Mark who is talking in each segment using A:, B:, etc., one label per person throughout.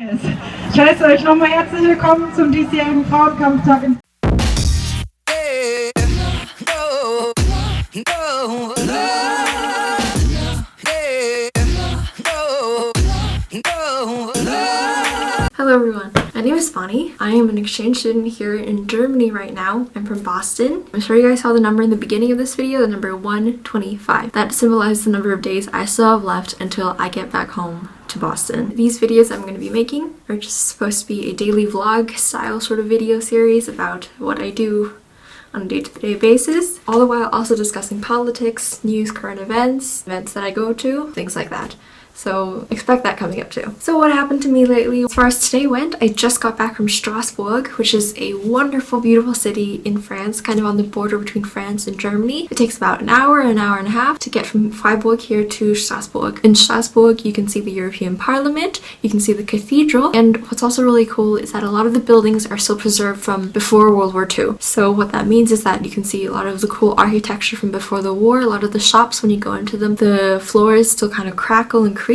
A: ist. Ich heiße euch nochmal herzlich willkommen zum diesjährigen Frauenkampftag in
B: Hello everyone, my name is Bonnie. I am an exchange student here in Germany right now. I'm from Boston. I'm sure you guys saw the number in the beginning of this video, the number 125. That symbolizes the number of days I still have left until I get back home to Boston. These videos I'm going to be making are just supposed to be a daily vlog style sort of video series about what I do on a day-to-day basis, all the while also discussing politics, news, current events that I go to, things like that. So expect that coming up too. So what happened to me lately? As far as today went, I just got back from Strasbourg, which is a wonderful, beautiful city in France, kind of on the border between France and Germany. It takes about an hour and a half to get from Freiburg here to Strasbourg. In Strasbourg, you can see the European Parliament, you can see the cathedral, and what's also really cool is that a lot of the buildings are still preserved from before World War II. So what that means is that you can see a lot of the cool architecture from before the war. A lot of the shops, when you go into them, the floors still kind of crackle and creak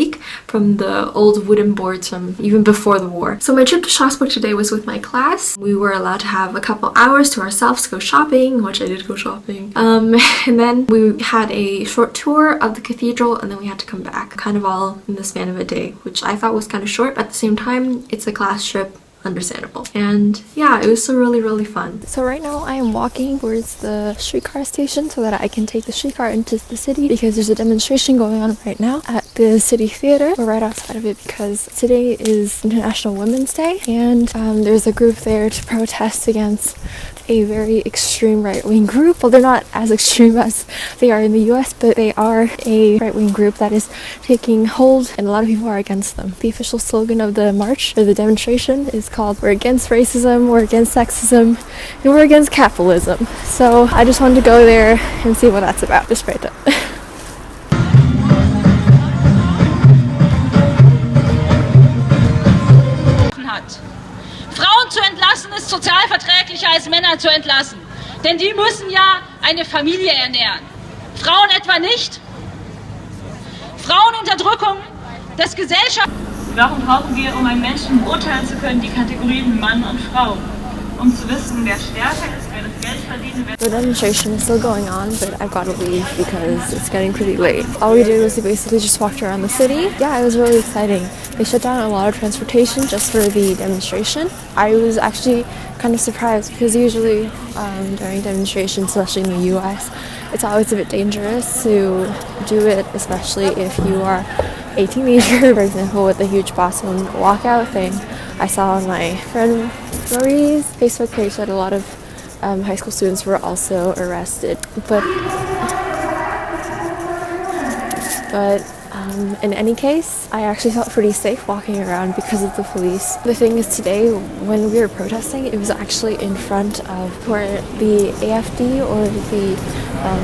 B: from the old wooden boards from even before the war. So my trip to Strasbourg today was with my class. We were allowed to have a couple hours to ourselves to go shopping, which I did go shopping. And then we had a short tour of the cathedral, and then we had to come back, kind of all in the span of a day, which I thought was kind of short, but at the same time, it's a class trip. Understandable. And yeah, it was still really fun. So right now I am walking towards the streetcar station so that I can take the streetcar into the city, because there's a demonstration going on right now at the city theater. We're right outside of it because today is International Women's Day, and there's a group there to protest against a very extreme right-wing group. Well, they're not as extreme as they are in the US, but they are a right-wing group that is taking hold, and a lot of people are against them. The official slogan of the march, or the demonstration, is called "We're against racism, we're against sexism, and we're against capitalism." So I just wanted to go there and see what that's about. Just right up.
C: Frauen zu entlassen ist sozialverträglicher als Männer zu entlassen. Denn die müssen ja eine Familie ernähren. Frauen etwa nicht? Frauenunterdrückung des Gesellschafts.
D: Warum brauchen wir, um einen Menschen beurteilen zu können, die Kategorien Mann und Frau? Um zu wissen, wer stärker ist, wer das Geld verdient, wer...
B: The demonstration is still going on, but I've got to leave because it's getting pretty late. All we did was basically just walked around the city. Yeah, it was really exciting. They shut down a lot of transportation just for the demonstration. I was actually kind of surprised because usually during demonstrations, especially in the US, it's always a bit dangerous to do it, especially if you are a teenager. For example, with the huge Boston walkout thing, I saw on my friend Marie's Facebook page that a lot of high school students were also arrested. But in any case, I actually felt pretty safe walking around because of the police. The thing is, today when we were protesting, it was actually in front of where the AFD, or the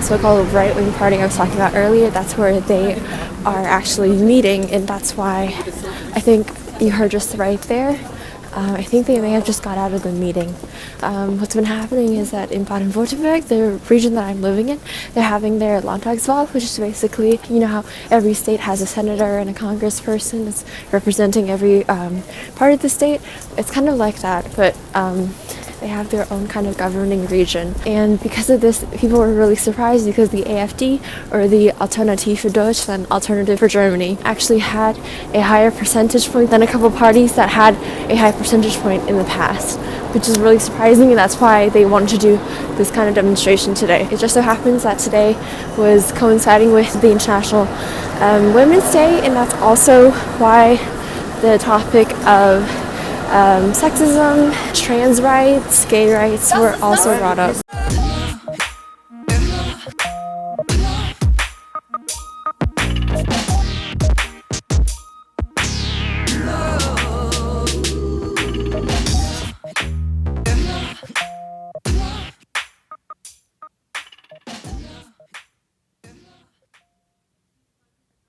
B: so-called right-wing party I was talking about earlier, that's where they are actually meeting, and that's why I think you heard just right there. I think they may have just got out of the meeting. What's been happening is that in Baden-Württemberg, the region that I'm living in, they're having their Landtagswahl, which is basically, you know how every state has a senator and a congressperson that's representing every part of the state. It's kind of like that, but they have their own kind of governing region. And because of this, people were really surprised because the AFD, or the Alternative für Deutschland, Alternative for Germany, actually had a higher percentage point than a couple parties that had a high percentage point in the past, which is really surprising, and that's why they wanted to do this kind of demonstration today. It just so happens that today was coinciding with the International Women's Day, and that's also why the topic of sexism, trans rights, gay rights were also brought up.